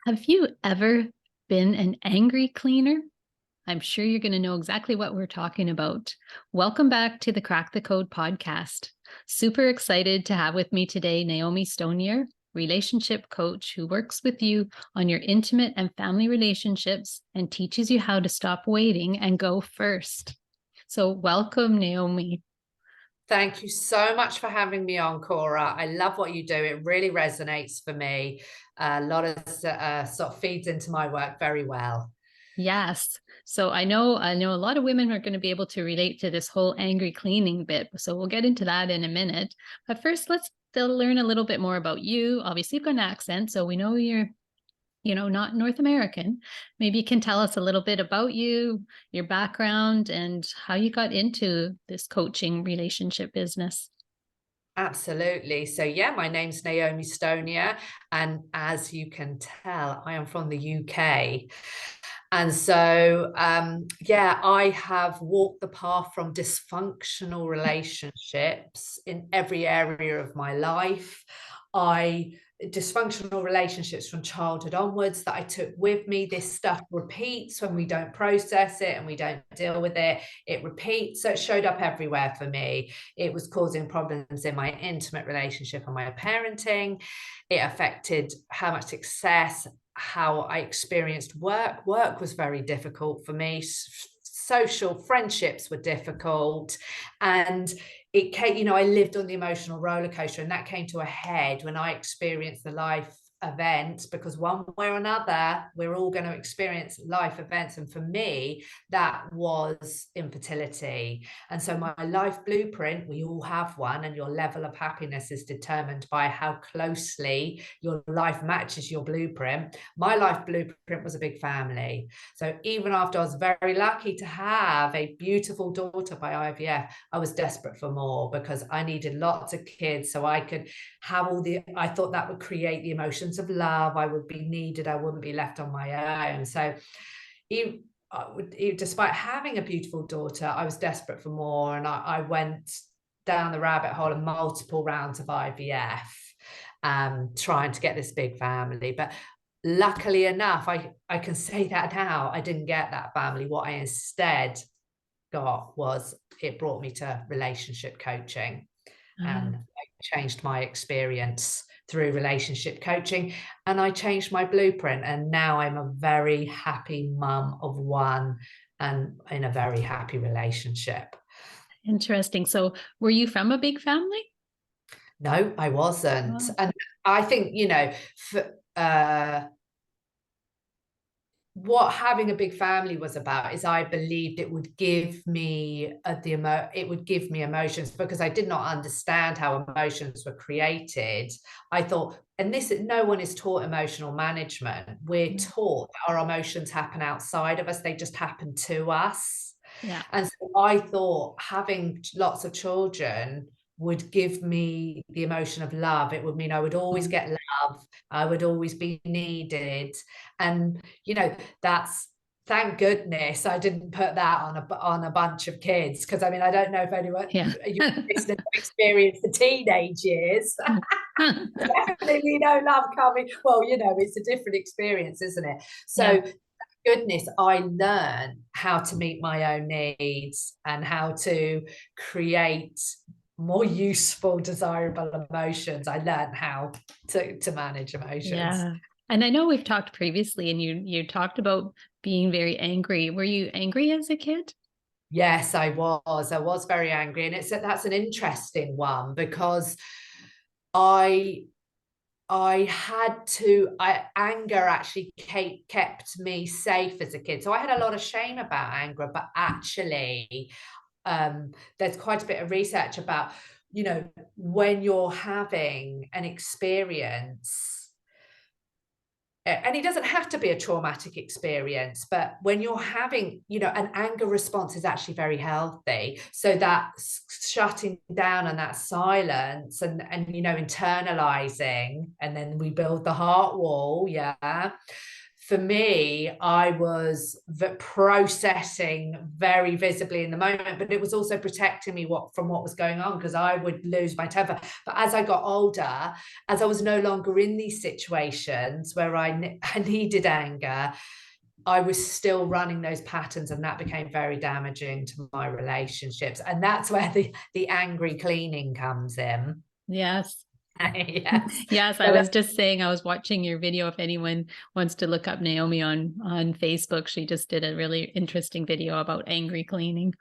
Have you ever been an angry cleaner? I'm sure you're going to know exactly what we're talking about. Welcome back to the Crack the Code podcast. Super excited to have with me today Naomi Stonier, relationship coach who works with you on your intimate and family relationships and teaches you how to stop waiting and go first. So, welcome, Naomi. Thank you so much for having me on, Cora. I love what you do. It really resonates for me. A lot of sort of feeds into my work very well. Yes. So I know a lot of women are going to be able to relate to this whole angry cleaning bit. So we'll get into that in a minute. But first, let's still learn a little bit more about you. Obviously, you've got an accent, so we know you're, not North American. Maybe you can tell us a little bit about you, your background, and how you got into this coaching relationship business. Absolutely. So yeah, my name's Naomi Stonier, and as you can tell, I am from the UK. And so yeah, I have walked the path from dysfunctional relationships in every area of my life. I Dysfunctional relationships from childhood onwards that I took with me. This stuff repeats when we don't process it and we don't deal with it. It repeats. So it showed up everywhere for me. It was causing problems in my intimate relationship and my parenting. It affected how much success, how I experienced work. Work was very difficult for me. Social friendships were difficult. And it came, I lived on the emotional roller coaster, and that came to a head when I experienced the life event, because one way or another we're all going to experience life events, and for me that was infertility. And so my life blueprint, we all have one, and your level of happiness is determined by how closely your life matches your blueprint. My life blueprint was a big family. So even after I was very lucky to have a beautiful daughter by IVF, I was desperate for more, because I needed lots of kids so I could have I thought that would create the emotions of love. I would be needed. I wouldn't be left on my own. So despite having a beautiful daughter, I was desperate for more. And I went down the rabbit hole of multiple rounds of IVF, trying to get this big family. But luckily enough, I can say that now, I didn't get that family. What I instead got was, it brought me to relationship coaching, and I changed my experience through relationship coaching, and I changed my blueprint, and now I'm a very happy mum of one and in a very happy relationship. Interesting. So, were you from a big family? No, I wasn't. Oh, And I think, for, what having a big family was about is, I believed it would give me it would give me emotions, because I did not understand how emotions were created. I thought, and this, no one is taught emotional management. We're yeah. taught that our emotions happen outside of us, they just happen to us. Yeah. And so I thought having lots of children would give me the emotion of love. It would mean I would always Mm. get love. I would always be needed. And, that's, thank goodness I didn't put that on a bunch of kids. Because I mean, I don't know if anyone Yeah. you experienced the teenage years. Definitely no love coming. Well, it's a different experience, isn't it? Yeah. So goodness, I learned how to meet my own needs and how to create more useful, desirable emotions. I learned how to manage emotions. Yeah. And I know we've talked previously and you talked about being very angry. Were you angry as a kid? Yes, I was. I was very angry, and that's an interesting one, because I anger actually kept me safe as a kid. So I had a lot of shame about anger, but actually, there's quite a bit of research about, when you're having an experience, and it doesn't have to be a traumatic experience, but when you're having, an anger response is actually very healthy. So that shutting down and that silence, and internalizing, and then we build the heart wall, yeah, for me, I was processing very visibly in the moment, but it was also protecting me from what was going on, because I would lose my temper. But as I got older, as I was no longer in these situations where I needed anger, I was still running those patterns, and that became very damaging to my relationships. And that's where the angry cleaning comes in. Yes. Yes. Yes, I So was just saying, I was watching your video. If anyone wants to look up Naomi on Facebook, she just did a really interesting video about angry cleaning.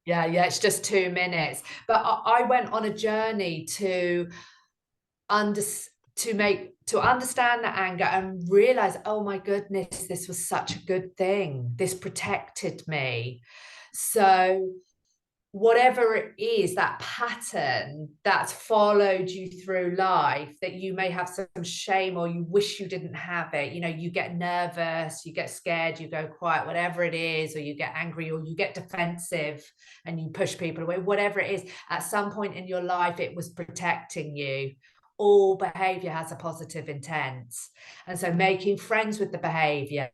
yeah, it's just 2 minutes. But I went on a journey to understand the anger and realize, oh my goodness, this was such a good thing. This protected me. So whatever it is, that pattern that's followed you through life, that you may have some shame or you wish you didn't have it, you get nervous, you get scared, you go quiet, whatever it is, or you get angry, or you get defensive and you push people away, whatever it is, at some point in your life it was protecting you. All behavior has a positive intent, and so making friends with the behavior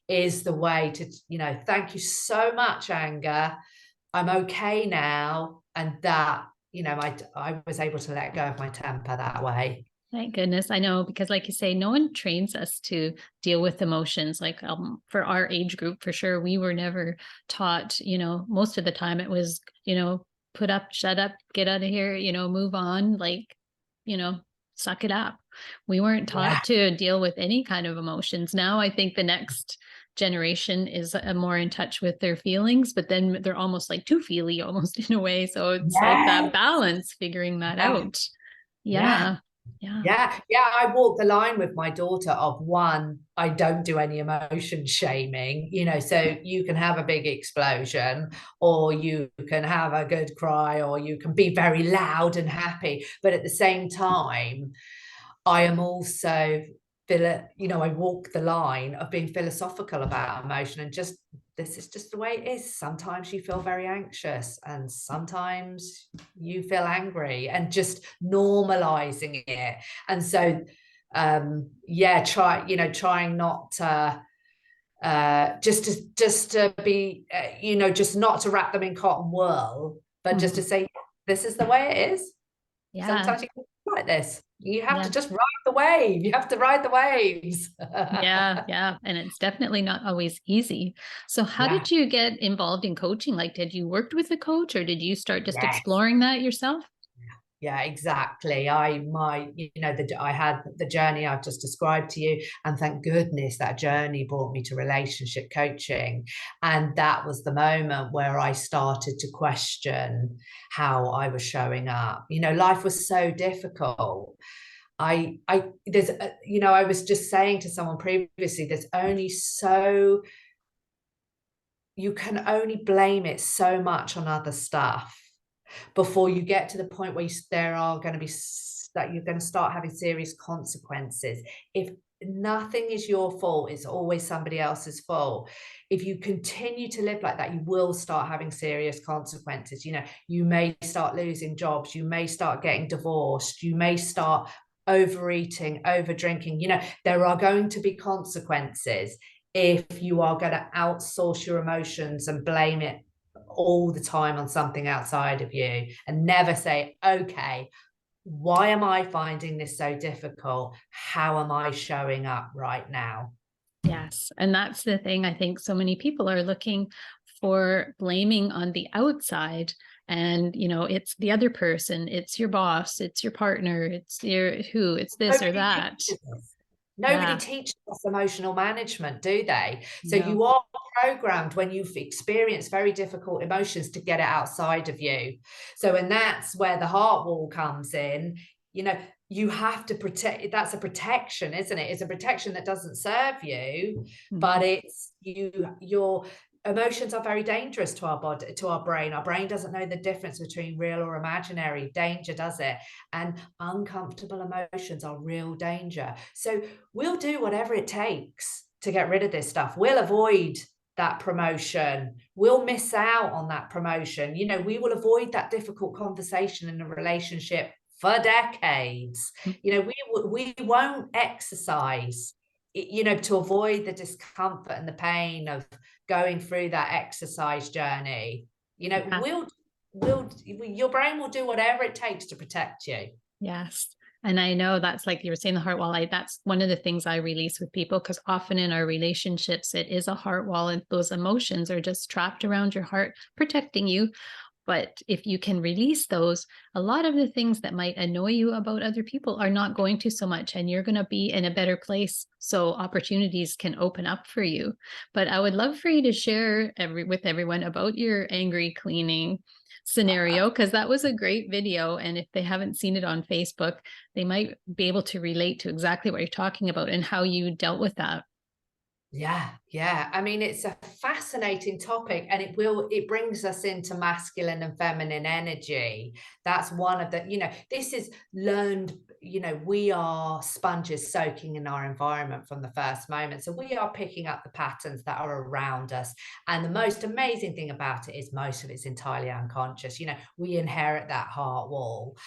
is the way to, thank you so much, anger, I'm okay now. And that, I was able to let go of my temper that way. Thank goodness. I know, because like you say, no one trains us to deal with emotions. Like for our age group, for sure, we were never taught, most of the time it was, put up, shut up, get out of here, move on, like, suck it up. We weren't taught to deal with any kind of emotions. Now I think the next generation is more in touch with their feelings, but then they're almost like too feely, almost in a way. So it's like that balance, figuring that out. Yeah. Yeah. I walk the line with my daughter of, one, I don't do any emotion shaming, so you can have a big explosion, or you can have a good cry, or you can be very loud and happy. But at the same time, I am also, I walk the line of being philosophical about emotion, and just, this is just the way it is. Sometimes you feel very anxious and sometimes you feel angry, and just normalizing it. And so, trying not to, just to be, just not to wrap them in cotton wool, but just to say, this is the way it is. Sometimes you can be like this. You have to just ride the wave. You have to ride the waves. Yeah. And it's definitely not always easy. So how did you get involved in coaching? Like, did you work with a coach, or did you start just exploring that yourself? Yeah, exactly. I had the journey I've just described to you, and thank goodness that journey brought me to relationship coaching. And that was the moment where I started to question how I was showing up. Life was so difficult. There's, I was just saying to someone previously, you can only blame it so much on other stuff before you get to the point where there are going to be, that you're going to start having serious consequences. If nothing is your fault, it's always somebody else's fault. If you continue to live like that, you will start having serious consequences. You may start losing jobs, you may start getting divorced, you may start overeating, over drinking. There are going to be consequences if you are going to outsource your emotions and blame it all the time on something outside of you, and never say, okay, why am I finding this so difficult? How am I showing up right now? Yes. And that's the thing. I think so many people are looking for blaming on the outside. And, it's the other person, it's your boss, it's your partner, it's it's this or that. Nobody teaches us emotional management, do they? So No. you are programmed, when you've experienced very difficult emotions, to get it outside of you. So, and that's where the heart wall comes in. You have to protect. That's a protection, isn't it? It's a protection that doesn't serve you, but it's your emotions are very dangerous to our body, to our brain. Our brain doesn't know the difference between real or imaginary danger, does it? And uncomfortable emotions are real danger. So we'll do whatever it takes to get rid of this stuff. We'll avoid that promotion. We'll miss out on that promotion. We will avoid that difficult conversation in a relationship for decades. We won't exercise you know, to avoid the discomfort and the pain of going through that exercise journey, you know, Yeah. your brain will do whatever it takes to protect you. Yes. And I know that's like you were saying, the heart wall. That's one of the things I release with people, because often in our relationships, it is a heart wall, and those emotions are just trapped around your heart, protecting you. But if you can release those, a lot of the things that might annoy you about other people are not going to so much, and you're going to be in a better place. So opportunities can open up for you. But I would love for you to share with everyone about your angry cleaning scenario, because that was a great video. And if they haven't seen it on Facebook, they might be able to relate to exactly what you're talking about and how you dealt with that. Yeah. I mean, it's a fascinating topic, and it brings us into masculine and feminine energy. That's one of the, you know, this is learned, you know, we are sponges soaking in our environment from the first moment. So we are picking up the patterns that are around us. And the most amazing thing about it is most of it's entirely unconscious. You know, we inherit that heart wall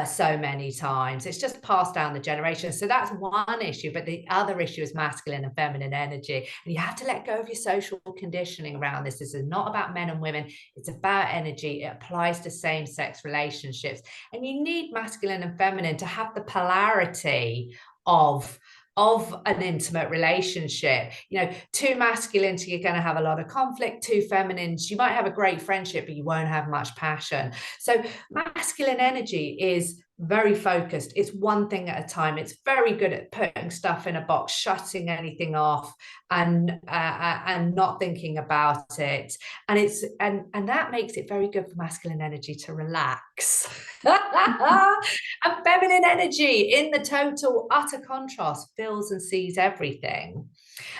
so many times. It's just passed down the generations. So that's one issue. But the other issue is masculine and feminine energy. And you have to let go of your social conditioning around this. This is not about men and women. It's about energy. It applies to same-sex relationships. And you need masculine and feminine to have the polarity of an intimate relationship. You know, too masculine, so you're going to have a lot of conflict. Too feminine, you might have a great friendship, but you won't have much passion. So masculine energy is very focused. It's one thing at a time. It's very good at putting stuff in a box, shutting anything off, and not thinking about it. And it's and that makes it very good for masculine energy to relax. And feminine energy, in the total utter contrast, feels and sees everything.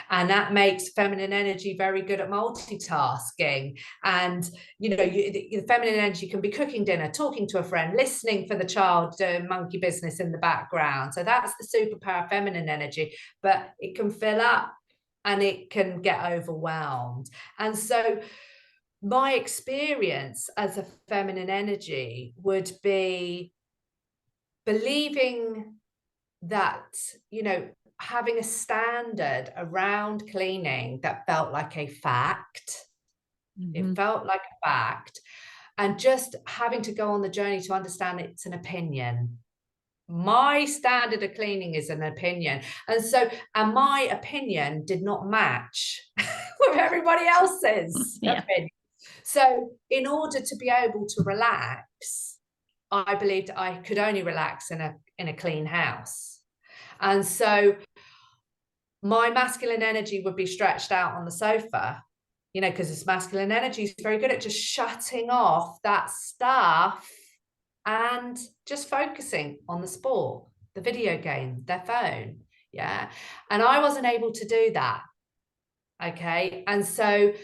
And that makes feminine energy very good at multitasking. And you know, the feminine energy can be cooking dinner, talking to a friend, listening for the child doing monkey business in the background. So that's the superpower of feminine energy. But it can fill up and it can get overwhelmed. And so my experience as a feminine energy would be believing that, you know, having a standard around cleaning that felt like a fact. It Mhm. felt like a fact. And just having to go on the journey to understand it's an opinion. My standard of cleaning is an opinion. And my opinion did not match with everybody else's Yeah. opinion. So in order to be able to relax, I believed I could only relax in a clean house. And so my masculine energy would be stretched out on the sofa, you know, because this masculine energy is very good at just shutting off that stuff and just focusing on the sport, the video game, their phone. Yeah. And I wasn't able to do that. Okay. And so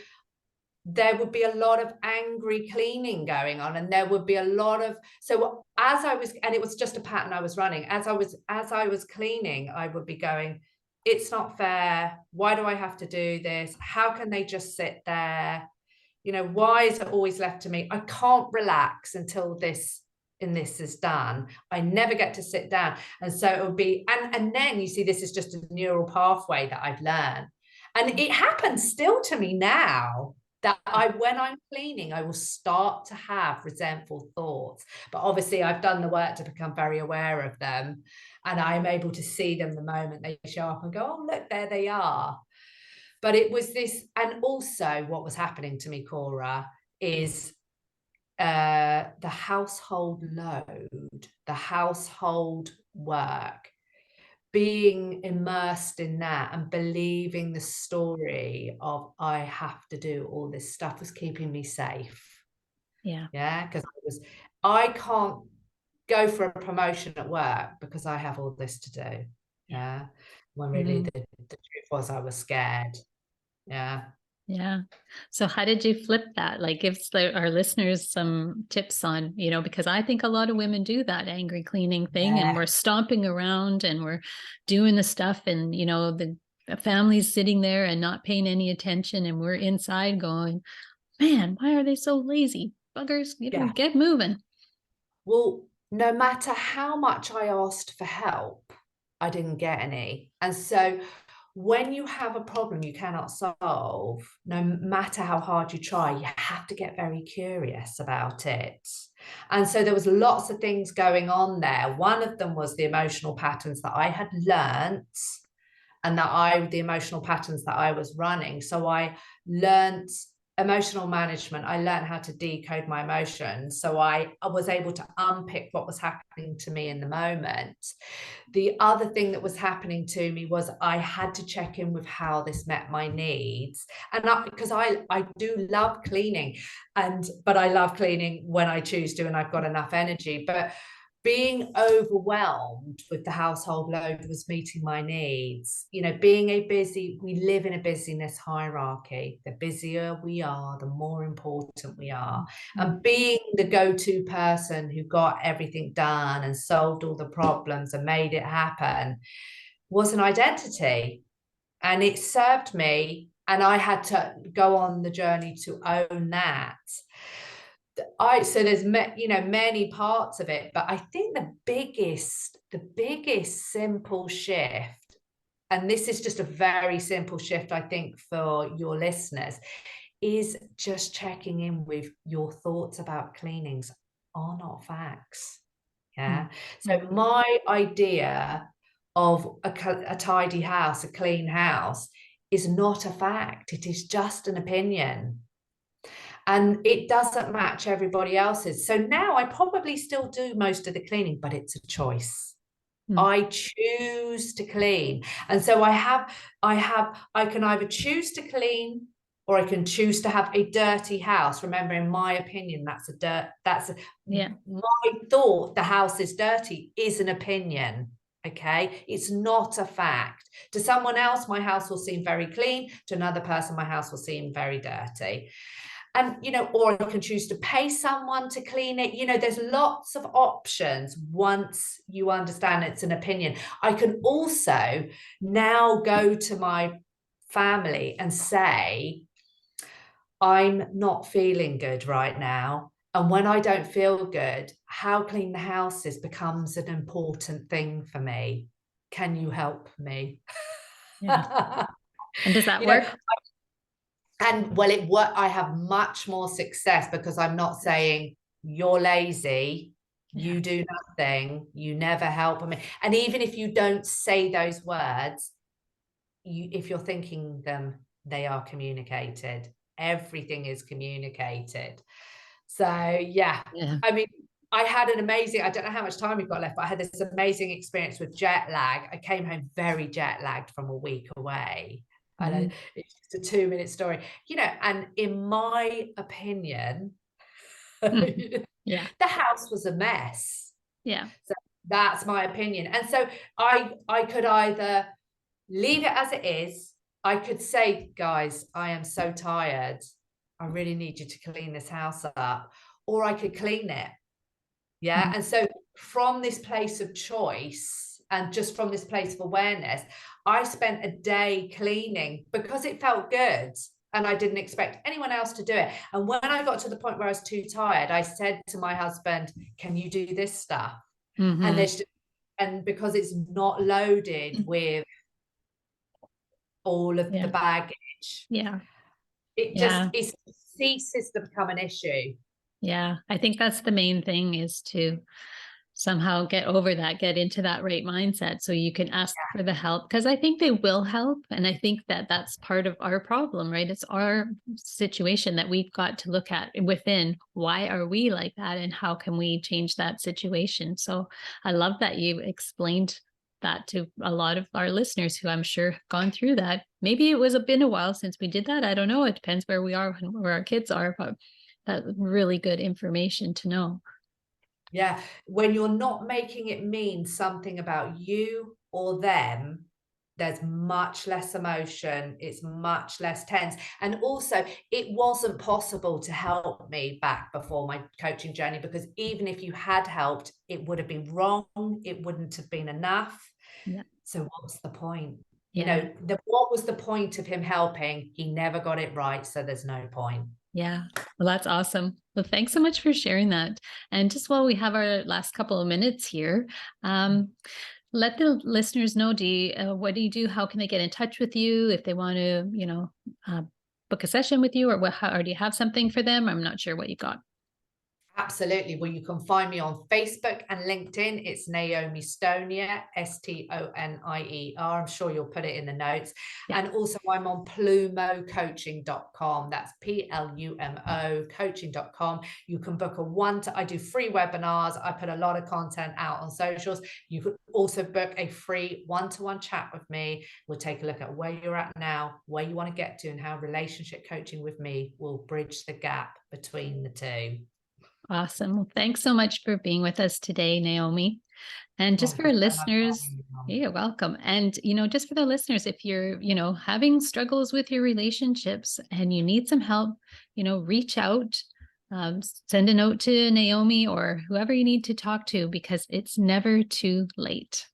there would be a lot of angry cleaning going on, and there would be a lot of, so as I was, and it was just a pattern I was running, as I was cleaning, I would be going, it's not fair, why do I have to do this, how can they just sit there, you know, why is it always left to me, I can't relax until this is done, I never get to sit down. And so it would be, and then you see, this is just a neural pathway that I've learned, and it happens still to me now, that when I'm cleaning, I will start to have resentful thoughts. But obviously I've done the work to become very aware of them, and I'm able to see them the moment they show up and go, oh, look, there they are. But it was this, and also what was happening to me, Cora, is the household load, the household work, being immersed in that and believing the story of I have to do all this stuff was keeping me safe. Yeah. Yeah, because I can't go for a promotion at work because I have all this to do. Yeah. Yeah. When really Mhm. the truth was I was scared. Yeah. Yeah. So how did you flip that? Like give our listeners some tips on, because I think a lot of women do that angry cleaning thing, and Yeah. we're stomping around and we're doing the stuff, and the family's sitting there and not paying any attention, and we're inside going, man, why are they so lazy? Buggers, Yeah. get moving. Well, no matter how much I asked for help, I didn't get any. And so when you have a problem you cannot solve, no matter how hard you try, you have to get very curious about it. And so there was lots of things going on there. One of them was the emotional patterns that I had learnt, and the emotional patterns that I was running. So I learnt emotional management. I learned how to decode my emotions. So I was able to unpick what was happening to me in the moment. The other thing that was happening to me was I had to check in with how this met my needs. And because I do love cleaning, but I love cleaning when I choose to and I've got enough energy. But being overwhelmed with the household load was meeting my needs. We live in a busyness hierarchy. The busier we are, the more important we are. And being the go-to person who got everything done and solved all the problems and made it happen was an identity. And it served me. And I had to go on the journey to own that. So there's many parts of it, but I think the biggest simple shift, and this is just a very simple shift I think for your listeners, is just checking in with your thoughts about cleanings are not facts. Yeah. So my idea of a tidy house, a clean house, is not a fact. It is just an opinion. And it doesn't match everybody else's. So now I probably still do most of the cleaning, but it's a choice. I choose to clean. And so I can either choose to clean or I can choose to have a dirty house. Remember, in my opinion, my thought, the house is dirty, is an opinion. Okay, it's not a fact. To someone else, my house will seem very clean. To another person, my house will seem very dirty. And, or I can choose to pay someone to clean it. There's lots of options once you understand it's an opinion. I can also now go to my family and say, I'm not feeling good right now. And when I don't feel good, how clean the house is becomes an important thing for me. Can you help me? Yeah. And does that work? And well, I have much more success because I'm not saying you're lazy, you do nothing, you never help me. And even if you don't say those words, if you're thinking them, they are communicated. Everything is communicated. So yeah. I mean, I had an amazing, I don't know how much time we've got left, but I had this amazing experience with jet lag. I came home very jet lagged from a week away. And it's just a 2-minute story, and in my opinion, the house was a mess. Yeah. So that's my opinion. And so I could either leave it as it is. I could say, guys, I am so tired. I really need you to clean this house up. Or I could clean it. Yeah. And so from this place of choice, and just from this place of awareness, I spent a day cleaning because it felt good and I didn't expect anyone else to do it. And when I got to the point where I was too tired, I said to my husband, can you do this stuff? And because it's not loaded with all of the baggage, it ceases to become an issue. Yeah, I think that's the main thing, is to somehow get over that, get into that right mindset so you can ask for the help, because I think they will help. And I think that that's part of our problem, right? It's our situation that we've got to look at within. Why are we like that? And how can we change that situation? So I love that you explained that to a lot of our listeners who I'm sure have gone through that. Maybe it was been a while since we did that. I don't know. It depends where we are and where our kids are, but that's really good information to know. Yeah, when you're not making it mean something about you or them, there's much less emotion, it's much less tense. And also, it wasn't possible to help me back before my coaching journey, because even if you had helped, it would have been wrong, it wouldn't have been enough. So what's the point? What was the point of him helping? He never got it right, so there's no point. Yeah, well, that's awesome. Well, thanks so much for sharing that. And just while we have our last couple of minutes here, Let the listeners know, what do you do? How can they get in touch with you if they want to, book a session with you, or or do you have something for them? I'm not sure what you got. Absolutely. Well, you can find me on Facebook and LinkedIn. It's Naomi Stonier, Stonier. I'm sure you'll put it in the notes. Yeah. And also, I'm on plumocoaching.com. That's Plumo coaching.com. You can book I do free webinars. I put a lot of content out on socials. You could also book a free one-to-one chat with me. We'll take a look at where you're at now, where you want to get to, and how relationship coaching with me will bridge the gap between the two. Awesome. Well, thanks so much for being with us today, Naomi. And just Thank for our you so much for listeners, having me on. you're welcome. And, just for the listeners, if you're, having struggles with your relationships and you need some help, reach out, send a note to Naomi or whoever you need to talk to, because it's never too late.